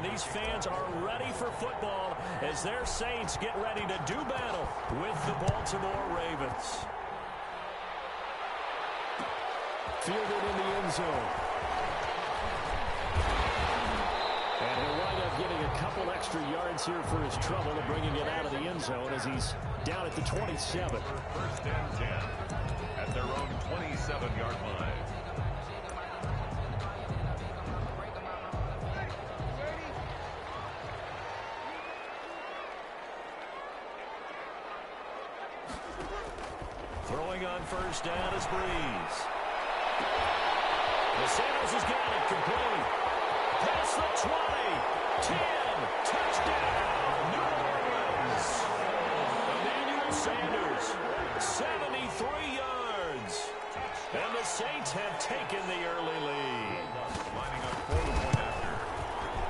and these fans are ready for football as their Saints get ready to do battle with the Baltimore Ravens. Fielded in the end zone. And he'll wind up getting a couple extra yards here for his trouble of bringing it out of the end zone as he's down at the 27. First and 10 at their own 27-yard line. Throwing on first down is Breeze. Sanders has got it complete. Past the 20, 10, touchdown, New Orleans. Emmanuel Sanders, 73 yards. And the Saints have taken the early lead. Lining up for the point after.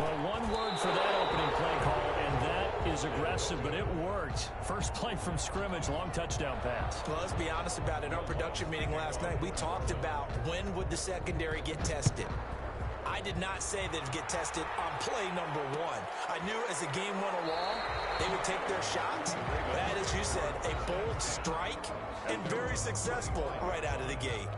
Well, one word for that opening play call, and that is aggressive, but it worked. First play from scrimmage, long touchdown pass. Well, let's be honest about it. In our production meeting last night, we talked about when would the secondary get tested. I did not say that it'd get tested on play number one. I knew as the game went along, they would take their shots. That, as you said, a bold strike and very successful right out of the gate.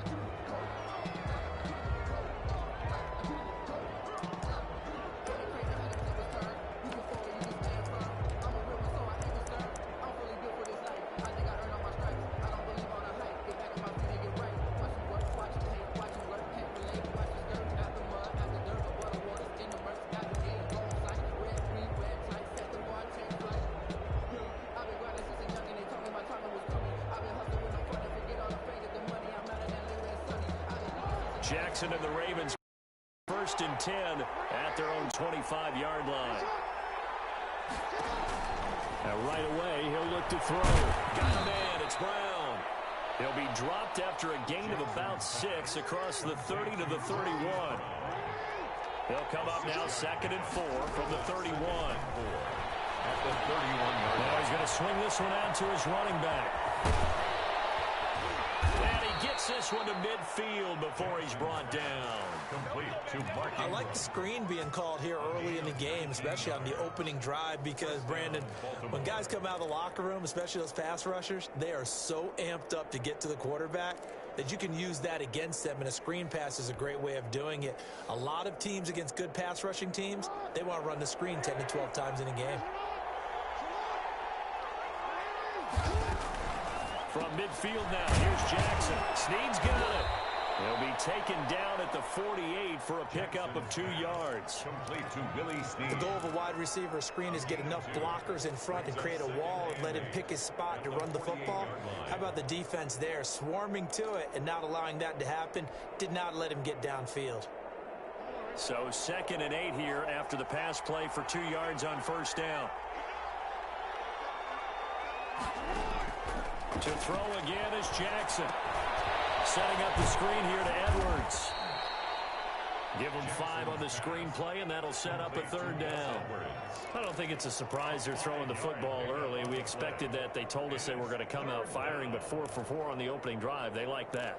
Jackson and the Ravens first and 10 at their own 25-yard line. Now right away, he'll look to throw. Got a man, it's Brown. He'll be dropped after a gain of about 6 across the 30 to the 31. He'll come up now 2nd and 4 from the 31. At the 31-yard line. Now he's going to swing this one out to his running back. And he gets this one to midfield before he's brought down. Complete to Mark. I like the screen being called here early in the game, especially on the opening drive, because, Brandon, when guys come out of the locker room, especially those pass rushers, they are so amped up to get to the quarterback that you can use that against them, and a screen pass is a great way of doing it. A lot of teams against good pass rushing teams, they want to run the screen 10 to 12 times in a game. From midfield now, here's Jackson. Snead's got it. He'll be taken down at the 48 for a pickup of 2 yards. Complete to Willie Snead. The goal of a wide receiver screen is get enough blockers in front to create a wall and let him pick his spot to run the football. How about the defense there, swarming to it and not allowing that to happen? Did not let him get downfield. So 2nd and 8 here after the pass play for 2 yards on first down. To throw again is Jackson. Setting up the screen here to Edwards. Give him 5 on the screen play, and that'll set up a 3rd down. I don't think it's a surprise they're throwing the football early. We expected that. They told us they were going to come out firing, but 4 for 4 on the opening drive. They like that.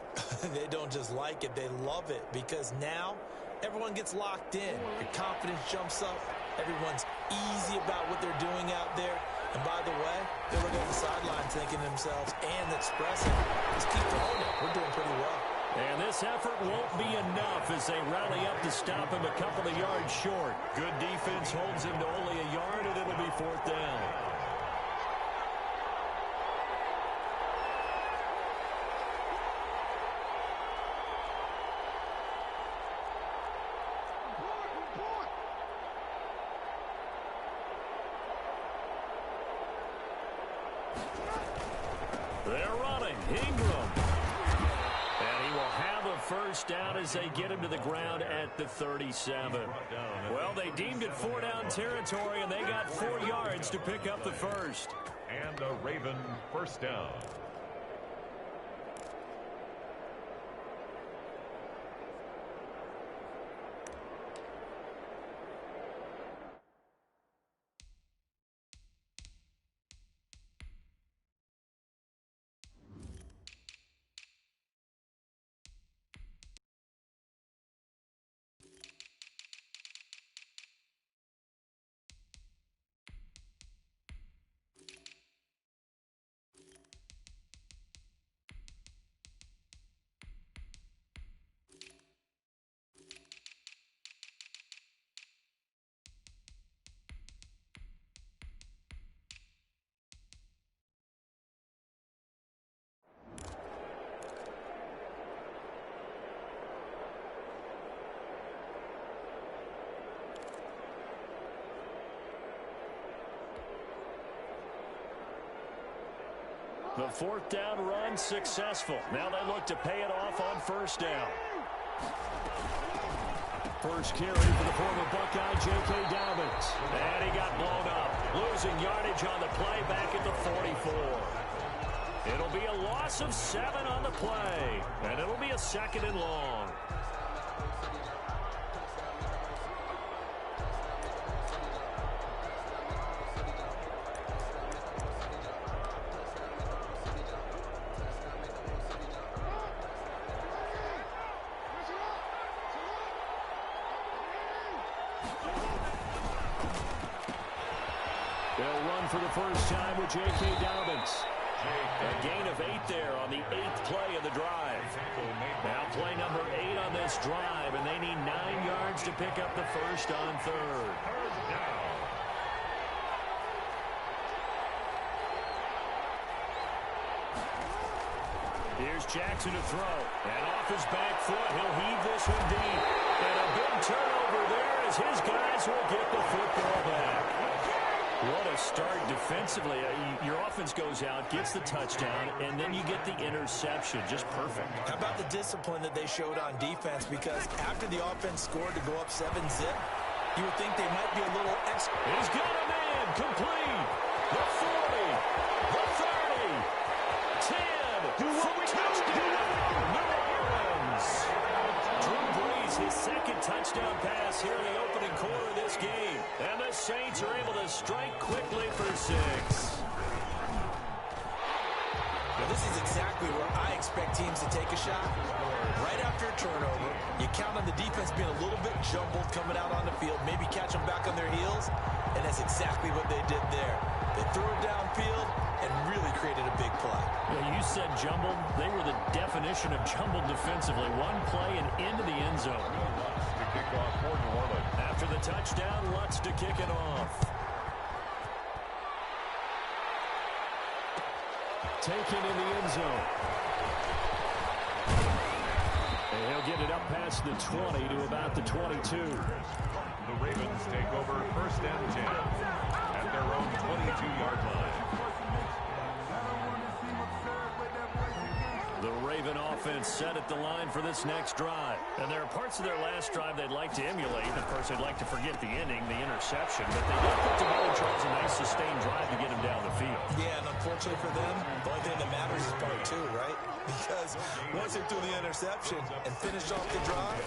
They don't just like it, they love it, because now everyone gets locked in. Your confidence jumps up. Everyone's easy about what they're doing out there. And by the way, they're looking at the sideline thinking to themselves and expressing, just keep throwing it. We're doing pretty well. And this effort won't be enough as they rally up to stop him a couple of yards short. Good defense holds him to only a yard, and it'll be 4th down. They're running. Ingram. And he will have a first down as they get him to the ground at the 37. Well, they deemed it 4 down territory, and they got 4 yards to pick up the first. And a Raven first down. The fourth down run successful. Now they look to pay it off on first down. First carry for the former Buckeye, J.K. Dobbins. And he got blown up. Losing yardage on the play back at the 44. It'll be a loss of 7 on the play. And it'll be a 2nd and long. They'll run for the first time with J.K. Dobbins. A gain of 8 there on the 8th play of the drive. Now play number 8 on this drive, and they need 9 yards to pick up the first on 3rd. Here's Jackson to throw. And off his back foot, he'll heave this one deep. And a big turnover there as his guys will get the football back. What a start defensively. Your offense goes out, gets the touchdown, and then you get the interception. Just perfect. How about the discipline that they showed on defense? Because after the offense scored to go up 7-zip, you would think they might be a little extra. He's got a man complete. The 40, the 30, 10, touchdown, New Orleans. Drew Brees, his 2nd touchdown pass here in the opening quarter of this game. And the Saints are able to strike quickly for 6. Well, this is exactly where I expect teams to take a shot. Right after a turnover, you count on the defense being a little bit jumbled coming out on the field, maybe catch them back on their heels, and that's exactly what they did there. They threw it downfield and really created a big play. Yeah, you said jumbled. They were the definition of jumbled defensively. One play and into the end zone. To kick off for New Orleans. After the touchdown, Lutz to kick it off. Taken in the end zone. And he'll get it up past the 20 to about the 22. The Ravens take over 1st and 10 at their own 22-yard line. The Raven offense set at the line for this next drive. And there are parts of their last drive they'd like to emulate. Of course, they'd like to forget the ending, the interception. But they did put together, Charles, a nice sustained drive to get them down the field. Yeah, and unfortunately for them, the only thing that matters is part 2, right? Because once they threw the interception and finished off the drive,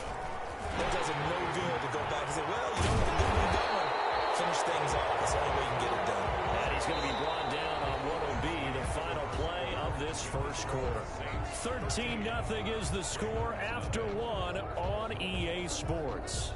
that does them no good to go back and say, well, you know, we're going. Finish things off. That's the only way you can get it done. And he's going to be brought down on what will be the final play of this first quarter. 13-0 is the score after 1 on EA Sports.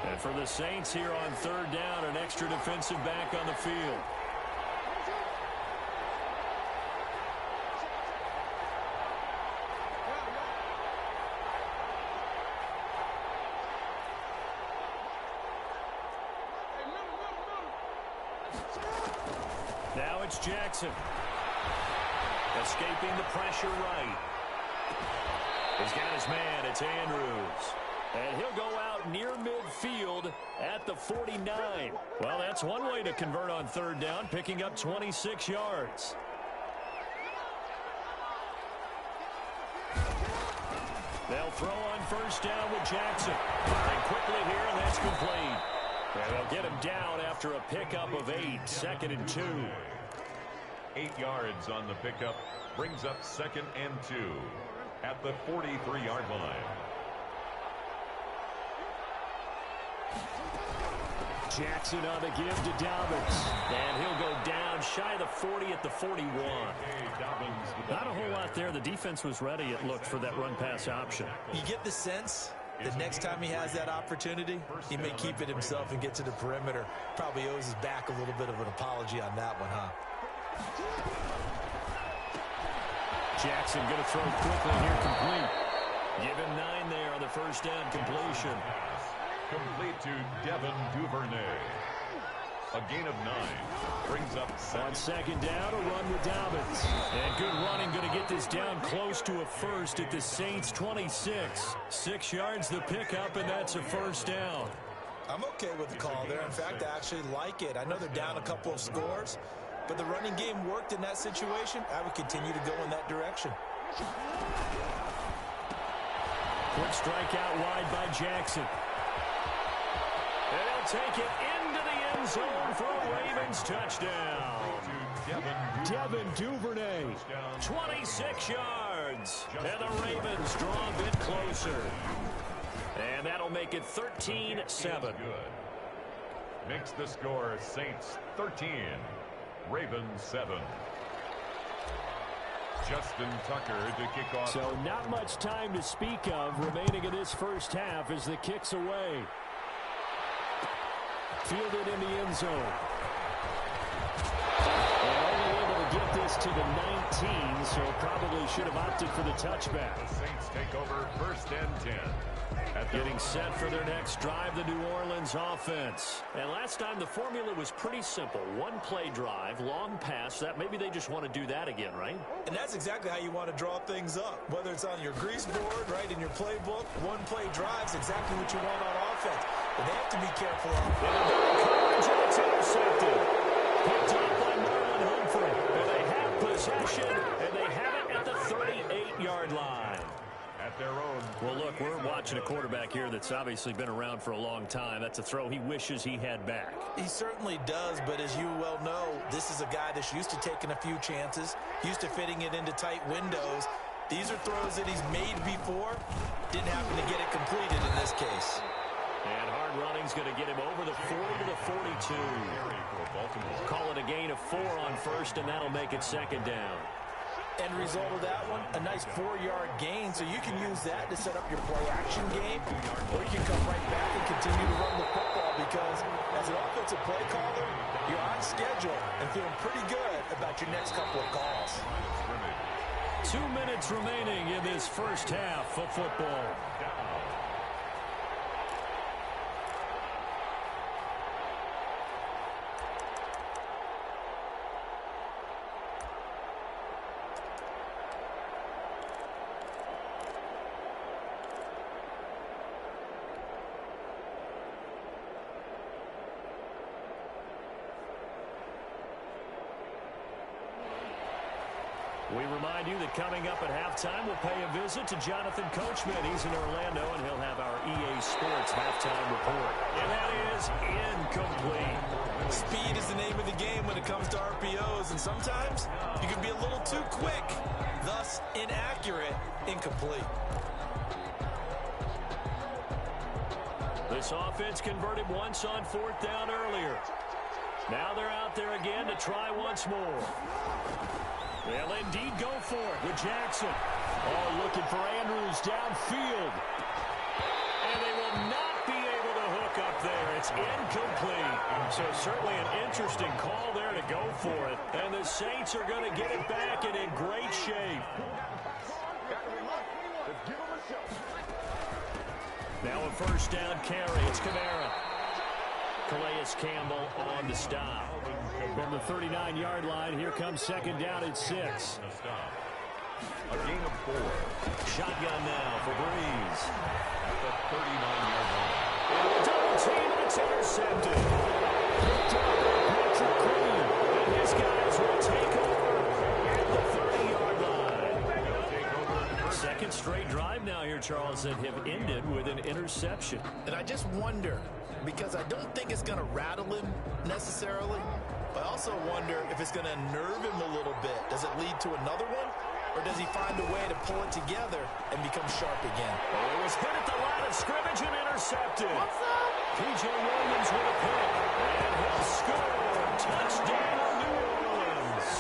And for the Saints here on 3rd down, an extra defensive back on the field. Now it's Jackson. Escaping the pressure right. He's got his man. It's Andrews. And he'll go out near midfield at the 49. Well, that's one way to convert on 3rd down, picking up 26 yards. They'll throw on 1st down with Jackson. Firing quickly here, and that's complete. And they'll get him down after a pickup of 8, 2nd and 2. 8 yards on the pickup brings up 2nd and 2 at the 43-yard line. Jackson on the give to Dobbins. And he'll go down shy of the 40 at the 41. Not a whole lot there. The defense was ready, it looked, for that run-pass option. You get the sense the next time he has that opportunity, he may keep it himself and get to the perimeter. Probably owes his back a little bit of an apology on that one, huh? Jackson going to throw quickly here, complete. Give him 9 there on the 1st down completion. Complete to Devin Duvernay. A gain of 9 brings up on second down, a run with Dobbins. And good running, going to get this down close to a first at the Saints 26. 6 yards the pickup, and that's a first down. I'm okay with the call there. In fact, I actually like it. I know they're down a couple of scores, but the running game worked in that situation. I would continue to go in that direction. Quick strike out wide by Jackson. And he'll take it into the end zone for a Ravens touchdown. Devin Duvernay, 26 yards. And the Ravens draw a bit closer. And that'll make it 13-7. Makes the score Saints 13, Ravens 7. Justin Tucker to kick off. So not much time to speak of remaining in this first half as the kick's away. Fielded in the end zone. And only able to get this to the 19, so probably should have opted for the touchback. The Saints take over 1st and 10. Getting set for their next drive, the New Orleans offense. And last time the formula was pretty simple. One-play drive, long pass. That maybe they just want to do that again, right? And that's exactly how you want to draw things up. Whether it's on your grease board, right, in your playbook, one-play drive's exactly what you want on offense. But they have to be careful of it. And it's intercepted. Picked up by Marlon Humphrey. And they have possession, and they have it at the 38-yard line. At their own. Well, look, we're watching a quarterback here that's obviously been around for a long time. That's a throw he wishes he had back. He certainly does, but as you well know, this is a guy that's used to taking a few chances, used to fitting it into tight windows. These are throws that he's made before. Didn't happen to get it completed in this case. And hard running's going to get him over the 40 to the 42. Call it a gain of 4 on first, and that'll make it second down. End result of that one, a nice 4-yard gain, so you can use that to set up your play-action game, or you can come right back and continue to run the football because as an offensive play caller, you're on schedule and feeling pretty good about your next couple of calls. 2 minutes remaining in this first half of football. We remind you that coming up at halftime, we'll pay a visit to Jonathan Coachman. He's in Orlando, and he'll have our EA Sports halftime report. And that is incomplete. Speed is the name of the game when it comes to RPOs, and sometimes you can be a little too quick, thus inaccurate, incomplete. This offense converted once on 4th down earlier. Now they're out there again to try once more. They'll indeed go for it with Jackson. Oh, looking for Andrews downfield. And they will not be able to hook up there. It's incomplete. So certainly an interesting call there to go for it. And the Saints are going to get it back and in great shape. Now a first down carry. It's Kamara. Calais Campbell on the stop. From the 39-yard line, here comes second down at 6. A gain of 4. Shotgun now for Breeze. At the 39-yard line. And double team, and it's intercepted. Picked up by Patrick Queen. And his guys will take over at the 30-yard line. Second straight drive now here, Charles, that have ended with an interception. And I just wonder, because I don't think it's going to rattle him necessarily, but I also wonder if it's going to unnerve him a little bit. Does it lead to another one? Or does he find a way to pull it together and become sharp again? Oh, it was hit at the line of scrimmage and intercepted. What's up? P.J. Williams with a pick. And he'll score. Touchdown, New Orleans.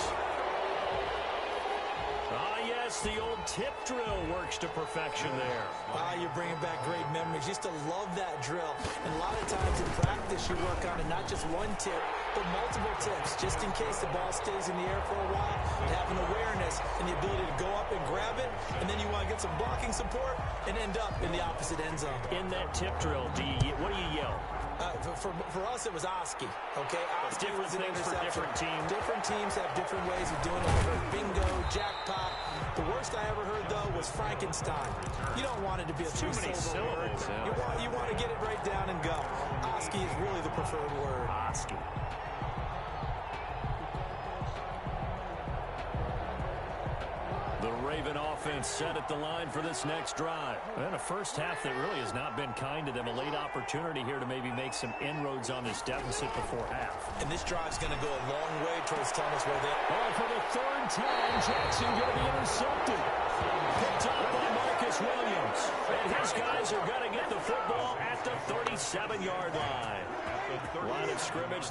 Ah, yes, the old tip drill works to perfection there. Ah, you're bringing back great memories. Used to love that drill. And a lot of times in practice, you work on it, not just one tip, but multiple tips, just in case the ball stays in the air for a while, and have an awareness and the ability to go up and grab it, and then you want to get some blocking support and end up in the opposite end zone. In that tip drill, what do you yell? For us, it was Oski. Okay, Oski was an things for interception. different teams. Different teams have different ways of doing it. We heard bingo, jackpot. The worst I ever heard, though, was Frankenstein. You don't want it to be a too many syllables. Yeah. You want to get it right down and go. Oski is really the preferred word. Oski. The Raven offense set at the line for this next drive. And a first half that really has not been kind to them. A late opportunity here to maybe make some inroads on this deficit before half. And this drive's going to go a long way towards telling us where they are. Oh, for the third time, Jackson going to be intercepted. Picked up by Marcus Williams. And his guys are going to get the football at the 37-yard line. Line of scrimmage.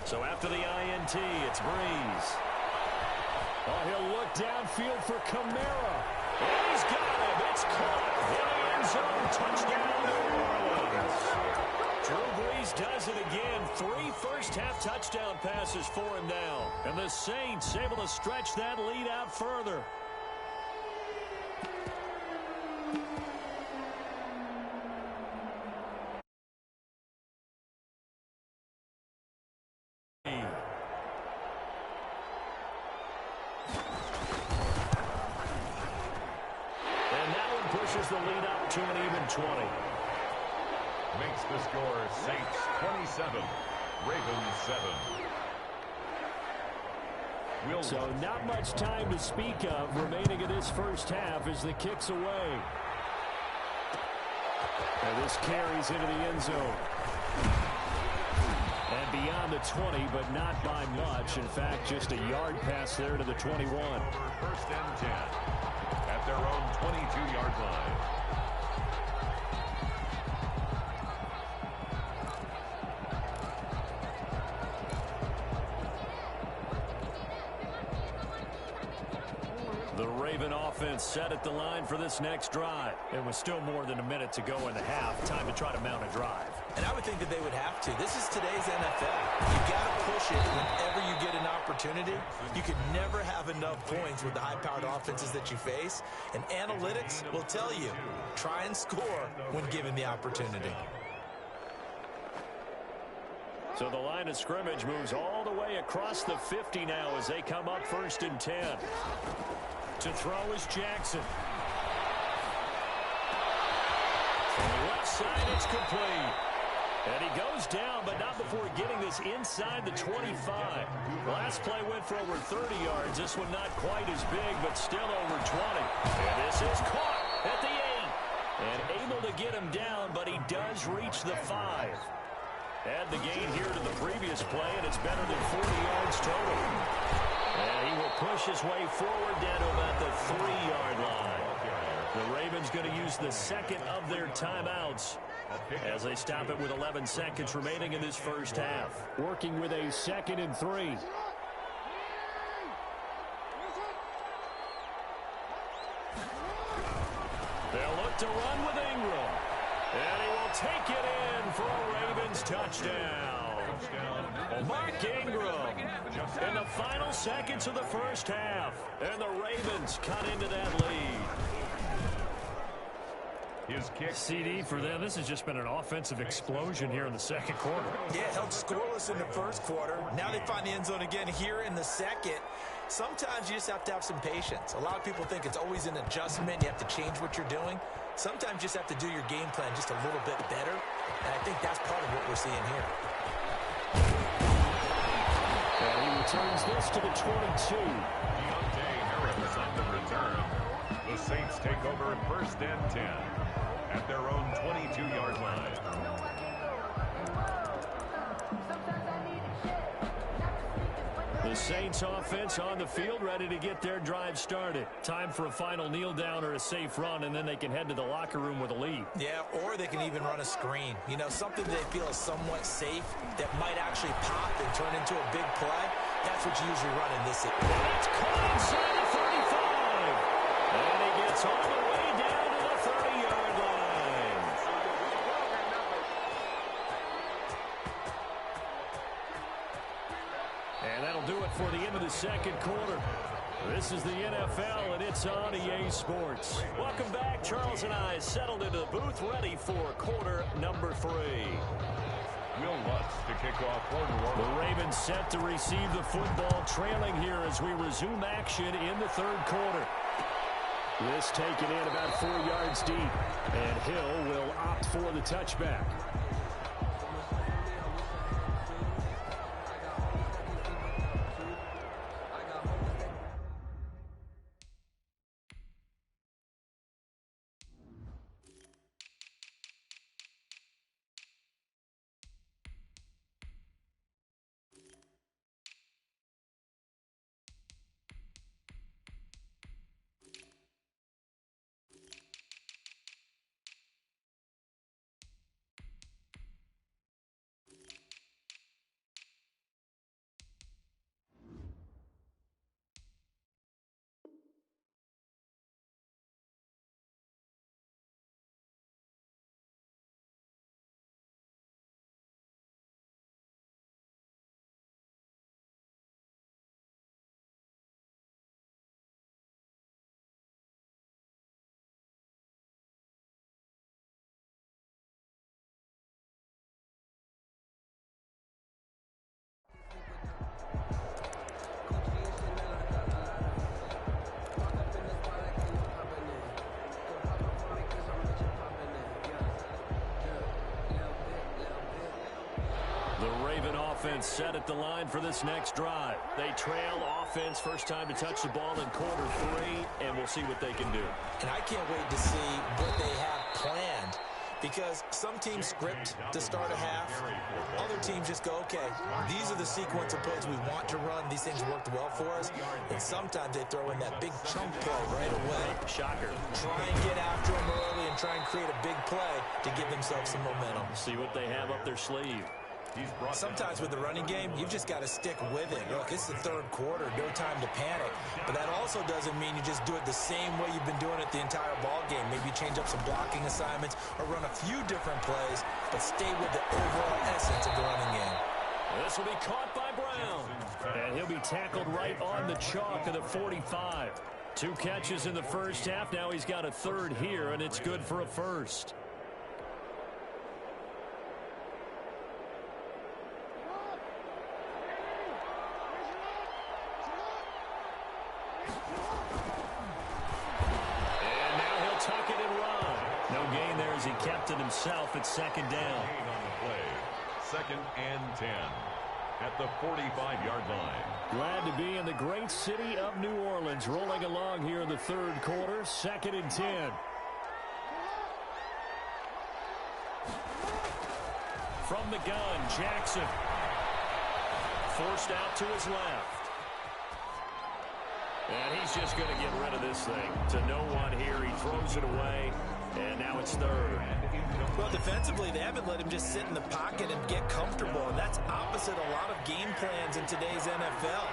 So after the INT, it's Breeze. Oh, he'll look downfield for Kamara. And he's got him. It's caught. In the end zone. Touchdown, New Orleans. Drew Brees does it again. 3 first-half touchdown passes for him now. And the Saints able to stretch that lead out further. Pushes the lead up to an even 20. Makes the score Saints 27, Ravens 7. So not much time to speak of remaining in this first half as the kick's away. And this carries into the end zone. And beyond the 20, but not by much. In fact, just a yard pass there to the 21. First and 10. At their own 22-yard line. The Raven offense set at the line for this next drive. And with still more than a minute to go in the half, time to try to mount a drive. And I would think that they would have to. This is today's NFL. You got to push it whenever you get an opportunity. You can never have enough points with the high-powered offenses that you face. And analytics will tell you, try and score when given the opportunity. So the line of scrimmage moves all the way across the 50 now as they come up 1st and 10. To throw is Jackson. From the left side, it's complete. And he goes down, but not before getting this inside the 25. Last play went for over 30 yards. This one not quite as big, but still over 20. And this is caught at the 8. And able to get him down, but he does reach the 5. Add the gain here to the previous play, and it's better than 40 yards total. And he will push his way forward down to about the 3-yard line. The Ravens going to use the second of their timeouts as they stop it with 11 seconds remaining in this first half. Working with a 2nd and 3. They'll look to run with Ingram. And he will take it in for a Ravens touchdown. Mark Ingram in the final seconds of the first half. And the Ravens cut into that lead. His kick. CD for them. This has just been an offensive explosion here in the second quarter. Yeah, held scoreless in the first quarter. Now they find the end zone again here in the second. Sometimes you just have to have some patience. A lot of people think it's always an adjustment. You have to change what you're doing. Sometimes you just have to do your game plan just a little bit better. And I think that's part of what we're seeing here. And he returns this to the 22. Deontay Harris on the return. The Saints take over 1st and 10 at their own 22-yard line. The Saints offense on the field, ready to get their drive started. Time for a final kneel down or a safe run, and then they can head to the locker room with a lead. Yeah, or they can even run a screen. You know, something they feel is somewhat safe that might actually pop and turn into a big play. That's what you usually run in this. And it's caught inside the 35. And he gets all the way down to the 30-yard line. And that'll do it for the end of the second quarter. This is the NFL, and it's on EA Sports. Welcome back. Charles and I settled into the booth, ready for quarter number 3. Will Lutz to kick off quarter one. The Ravens set to receive the football, trailing here as we resume action in the third quarter. This taken in about 4 yards deep, and Hill will opt for the touchback. Offense set at the line for this next drive. They trail offense, first time to touch the ball in quarter 3, and we'll see what they can do. And I can't wait to see what they have planned, because some teams script to start a half. Other teams just go, okay, these are the sequence of plays we want to run. These things worked well for us. And sometimes they throw in that big chunk play right away. Shocker. Try and get after them early and try and create a big play to give themselves some momentum. See what they have up their sleeve. Sometimes with the running game, you've just got to stick with it. Look, it's the third quarter, no time to panic. But that also doesn't mean you just do it the same way you've been doing it the entire ball game. Maybe change up some blocking assignments or run a few different plays, but stay with the overall essence of the running game. This will be caught by Brown. And he'll be tackled right on the chalk of the 45. 2 catches in the first half. Now he's got a third here, and it's good for a first. He kept it himself at second down. On the play. 2nd and 10 at the 45-yard line. Glad to be in the great city of New Orleans, rolling along here in the third quarter. 2nd and 10. From the gun, Jackson. Forced out to his left. And he's just going to get rid of this thing to no one here. He throws it away. And now it's third. Well, defensively, they haven't let him just sit in the pocket and get comfortable, and that's opposite a lot of game plans in today's NFL.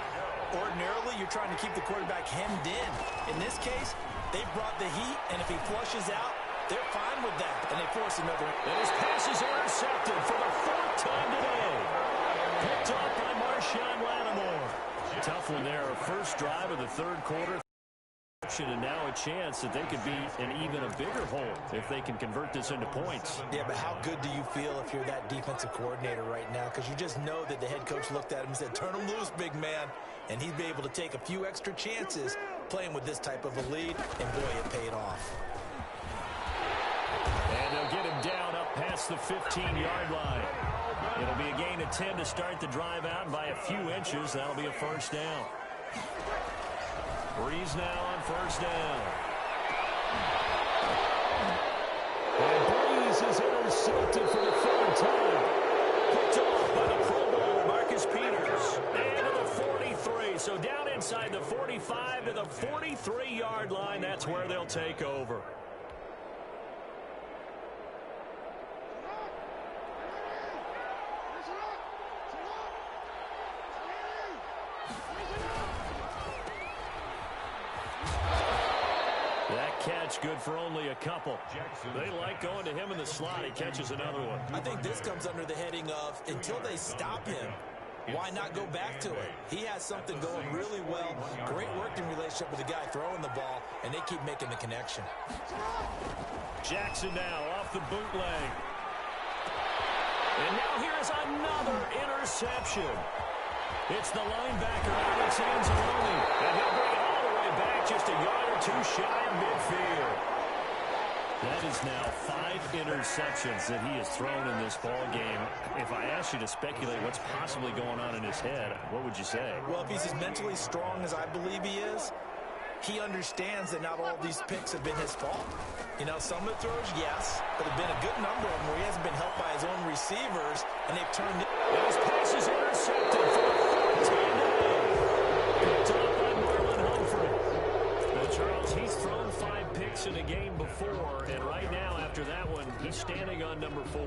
Ordinarily, you're trying to keep the quarterback hemmed in. In this case, they brought the heat, and if he flushes out, they're fine with that, and they force another. And his pass is intercepted for the 4th time today. Picked off by Marshawn Lattimore. Tough one there. First drive of the third quarter. And now a chance that they could be in even a bigger hole if they can convert this into points. Yeah, but how good do you feel if you're that defensive coordinator right now? Because you just know that the head coach looked at him and said, turn him loose, big man. And he'd be able to take a few extra chances playing with this type of a lead, and boy, it paid off. And they'll get him down up past the 15-yard line. It'll be a gain of 10 to start the drive out, and by a few inches, that'll be a first down. Breeze now on first down. And Breeze is intercepted for the 3rd time. Picked off by the Pro Bowler, Marcus Peters. And to the 43. So down inside the 45 to the 43-yard line. That's where they'll take over. Catch good for only a couple. They like going to him in the slot. He catches another one. I think this comes under the heading of until they stop him, why not go back to it? He has something going really well. Great working relationship with the guy throwing the ball, and they keep making the connection. Jackson now off the bootleg. And now here is another interception. It's the linebacker, Alex Anzalone. And he'll bring it all the way back just a yard or two shy of midfield. That is now 5 interceptions that he has thrown in this ball game. If I asked you to speculate what's possibly going on in his head, what would you say? Well, if he's as mentally strong as I believe he is, he understands that not all these picks have been his fault. You know, some of the throws, yes, but there have been a good number of them where he hasn't been helped by his own receivers, and they've turned it. And his pass is intercepted for a touchdown. Picked up by Marlon Humphrey. Now, Charles, he's thrown 5 picks in a game before, and right now, after that one, he's standing on number 4.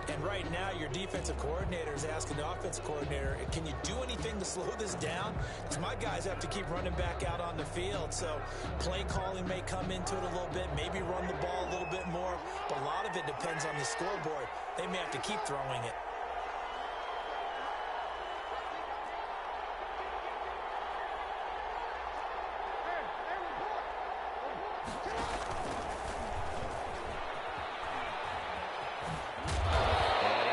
And right now, your defensive coordinator is asking the offensive coordinator, can you do anything to slow this down? Because my guys have to keep running back out on the field. So play calling may come into it a little bit, maybe run the ball a little bit more. But a lot of it depends on the scoreboard. They may have to keep throwing it.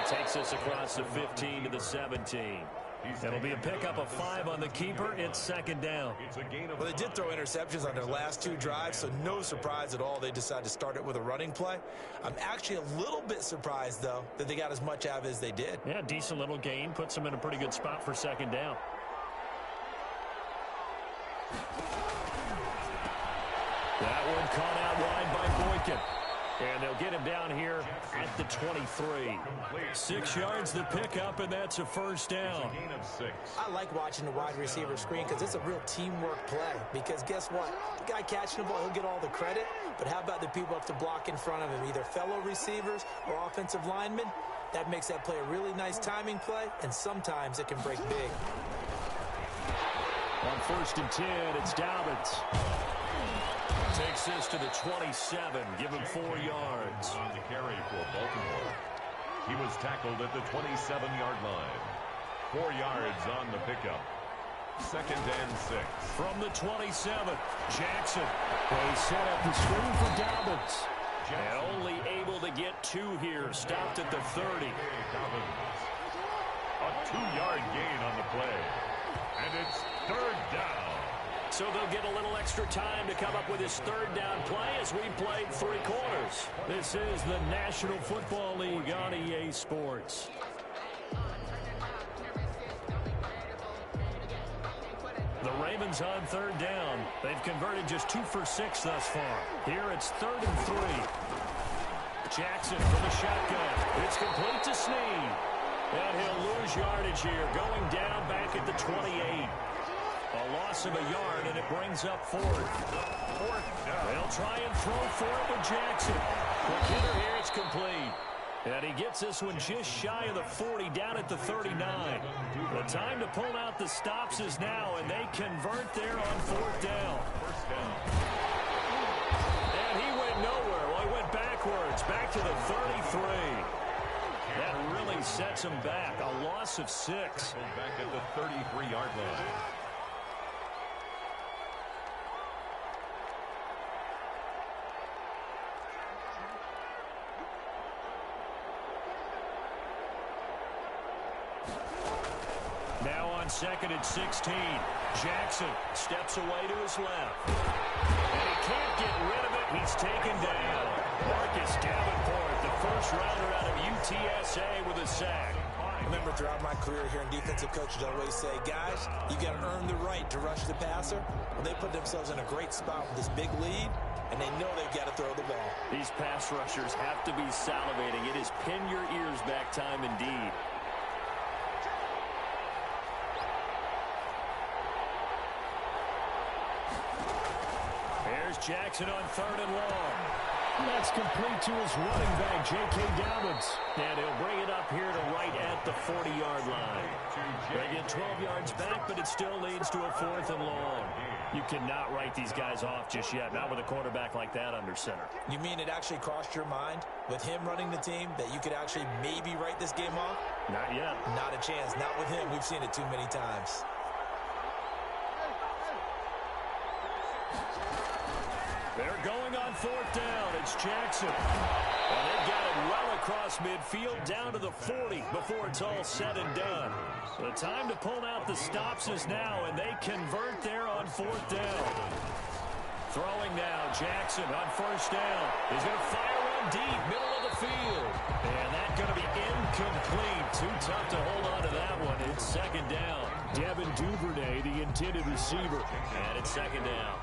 Takes us across the 15 to the 17. It'll be a pickup of 5 on the keeper. It's second down. Well, they did throw interceptions on their last 2 drives, so no surprise at all they decided to start it with a running play. I'm actually a little bit surprised, though, that they got as much out of it as they did. Yeah, decent little gain. Puts them in a pretty good spot for second down. That one caught out wide by Boykin. And they'll get him down here at the 23. 6 yards the pickup, and that's a first down. I like watching the wide receiver screen because it's a real teamwork play. Because guess what? The guy catching the ball, he'll get all the credit. But how about the people up to block in front of him, either fellow receivers or offensive linemen? That makes that play a really nice timing play, and sometimes it can break big. On 1st and 10, it's Dobbins. Takes this to the 27. Give him 4 yards. On the carry for Baltimore. He was tackled at the 27-yard line. 4 yards on the pickup. 2nd and 6. From the 27, Jackson. They set up the screen for Dobbins. And only able to get 2 here. Stopped at the 30. Dobbins. A 2-yard gain on the play. And it's 3rd down. So they'll get a little extra time to come up with his 3rd down play as we played 3 quarters. This is the National Football League on EA Sports. The Ravens on 3rd down. They've converted just 2 for 6 thus far. Here it's 3rd and 3. Jackson from the shotgun. It's complete to Snead. And he'll lose yardage here, going down back at the 28. A loss of a yard, and it brings up 4th. They'll try and throw for it with Jackson. Quick hitter here, it's complete. And he gets this one just shy of the 40, down at the 39. The time to pull out the stops is now, and they convert there on 4th down. And he went nowhere. Well, he went backwards, back to the 33. That really sets him back. A loss of 6. Back at the 33-yard line. Now on 2nd and 16. Jackson steps away to his left. And he can't get rid of it. He's taken down. Marcus Davenport, the first rounder out of UTSA with a sack. I remember throughout my career here in defensive coaches always say, guys, you got to earn the right to rush the passer. Well, they put themselves in a great spot with this big lead, and they know they've got to throw the ball. These pass rushers have to be salivating. It is pin your ears back time indeed. There's Jackson on 3rd and long. That's complete to his running back, J.K. Dobbins. And he'll bring it up here to right at the 40-yard line. They get 12 yards back, but it still leads to a 4th and long. You cannot write these guys off just yet, not with a quarterback like that under center. You mean it actually crossed your mind with him running the team that you could actually maybe write this game off? Not yet. Not a chance. Not with him. We've seen it too many times. They're going on fourth down. It's Jackson. And they've got it well across midfield down to the 40 before it's all said and done. The time to pull out the stops is now, and they convert there on fourth down. Throwing now, Jackson on first down. He's going to fire one deep, middle of the field. And that's going to be incomplete. Too tough to hold on to that one. It's second down. Devin Duvernay, the intended receiver. And it's second down.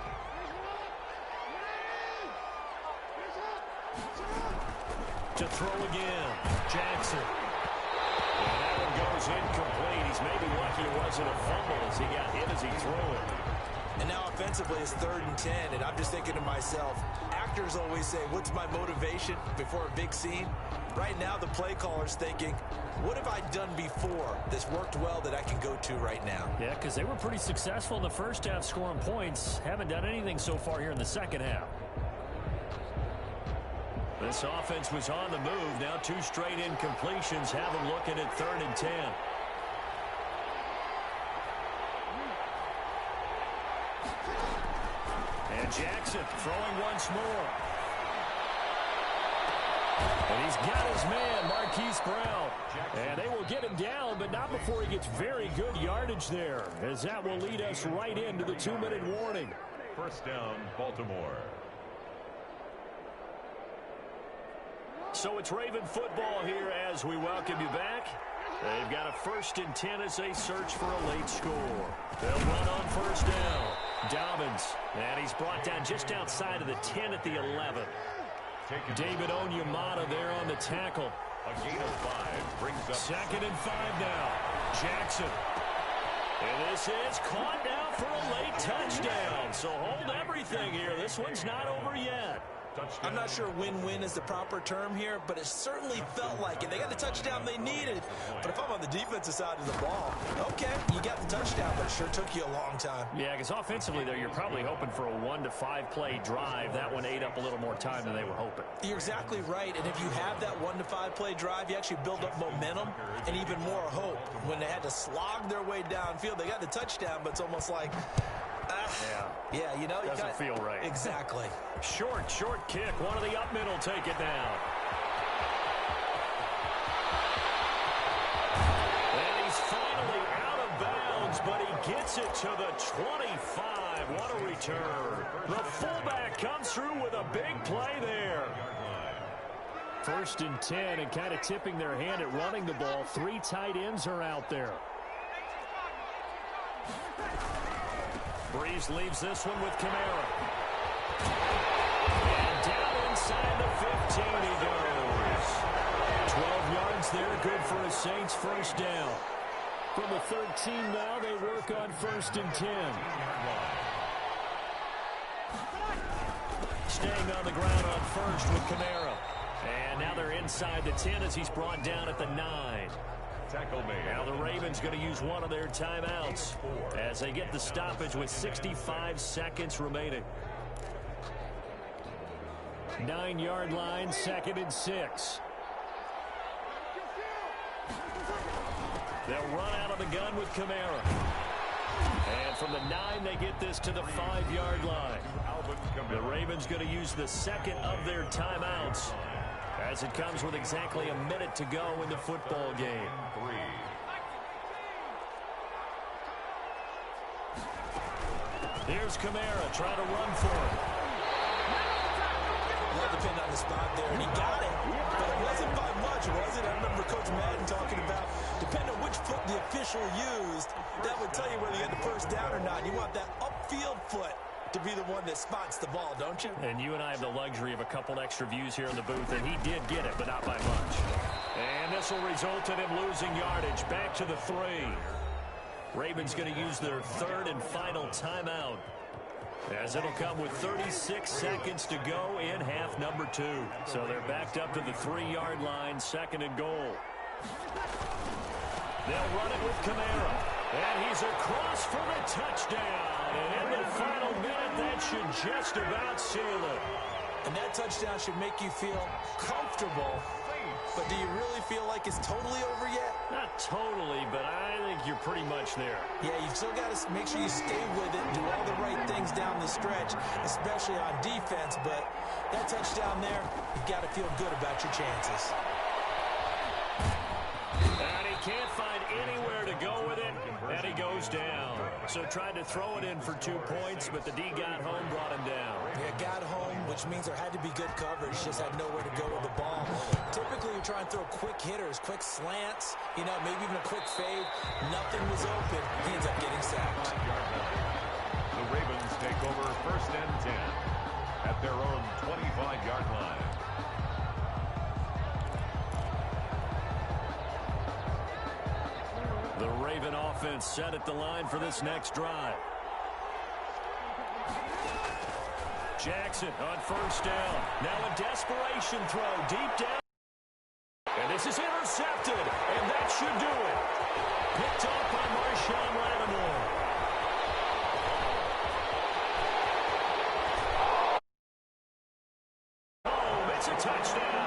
To throw again, Jackson. And that one goes incomplete. He's maybe lucky it wasn't a fumble as he got hit as he threw it. And now offensively it's 3rd and 10, and I'm just thinking to myself, actors always say, what's my motivation before a big scene? Right now the play caller's thinking, what have I done before that's worked well that I can go to right now? Yeah, because they were pretty successful in the first half scoring points. Haven't done anything so far here in the second half. This offense was on the move. Now 2 straight incompletions have them looking at 3rd and 10. And Jackson throwing once more. And he's got his man, Marquise Brown. And they will get him down, but not before he gets very good yardage there, as that will lead us right into the 2-minute warning. First down, Baltimore. So it's Raven football here as we welcome you back. They've got a 1st and 10 as they search for a late score. They'll run on first down. Dobbins, and he's brought down just outside of the 10 at the 11. David Onyemata there on the tackle. A gain of 5 brings up 2nd and 5 now. Jackson. And this is caught now for a late touchdown. So hold everything here. This one's not over yet. I'm not sure win-win is the proper term here, but it certainly felt like it. They got the touchdown they needed. But if I'm on the defensive side of the ball, okay, you got the touchdown, but it sure took you a long time. Yeah, because offensively there, you're probably hoping for a 1 to 5 play drive. That one ate up a little more time than they were hoping. You're exactly right, and if you have that 1 to 5 play drive, you actually build up momentum and even more hope. When they had to slog their way downfield, they got the touchdown, but it's almost like, yeah, you know, doesn't feel right. Exactly. Short kick. One of the up middle take it down. And he's finally out of bounds, but he gets it to the 25. What a return. The fullback comes through with a big play there. 1st and 10, and kind of tipping their hand at running the ball. 3 tight ends are out there. Breeze leaves this one with Kamara. And down inside the 15 he goes. 12 yards there, good for a Saints first down. From the 13 now, they work on 1st and 10. Staying on the ground on first with Kamara. And now they're inside the 10 as he's brought down at the 9. Tackle made. Now the Ravens going to use one of their timeouts as they get the stoppage with 65 seconds remaining. 9-yard line, 2nd and 6. They'll run out of the gun with Kamara. And from the 9, they get this to the 5-yard line. The Ravens going to use the 2nd of their timeouts as it comes with exactly a minute to go in the football game. Here's Kamara trying to run for him. Well, depending on the spot there, and he got it. But it wasn't by much, was it? I remember Coach Madden talking about, depending on which foot the official used, that would tell you whether you had the first down or not. You want that upfield foot to be the one that spots the ball, don't you? And you and I have the luxury of a couple extra views here in the booth, and he did get it, but not by much. And this will result in him losing yardage. Back to the 3. Ravens going to use their 3rd and final timeout, as it'll come with 36 seconds to go in half number 2. So they're backed up to the 3-yard line, 2nd and goal. They'll run it with Kamara, and he's across for the touchdown. And in the final minute, that should just about seal it. And that touchdown should make you feel comfortable. But do you really feel like it's totally over yet? Not totally, but I think you're pretty much there. Yeah, you've still got to make sure you stay with it, do all the right things down the stretch, especially on defense. But that touchdown there, you've got to feel good about your chances. And he can't find anywhere to go with it, and he goes down. So tried to throw it in for 2 points, but the D got home, brought him down. Yeah, got home, which means there had to be good coverage, just had nowhere to go with the ball. Typically, you try and throw quick hitters, quick slants, maybe even a quick fade. Nothing was open. He ends up getting sacked. The Ravens take over 1st and 10 at their own 25-yard line. The Raven offense set at the line for this next drive. Jackson on 1st down. Now a desperation throw deep down. And this is intercepted, and that should do it. Picked off by Marshawn Lattimore. Oh, it's a touchdown.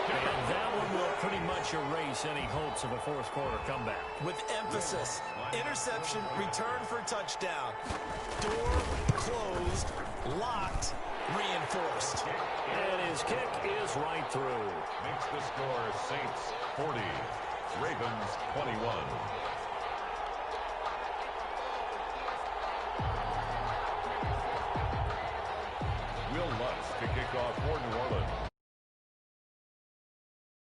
And that one will pretty much erase any hopes of a fourth-quarter comeback. With emphasis, interception, return for touchdown. Door closed, locked, reinforced. And his kick is right through. Makes the score Saints 40, Ravens 21.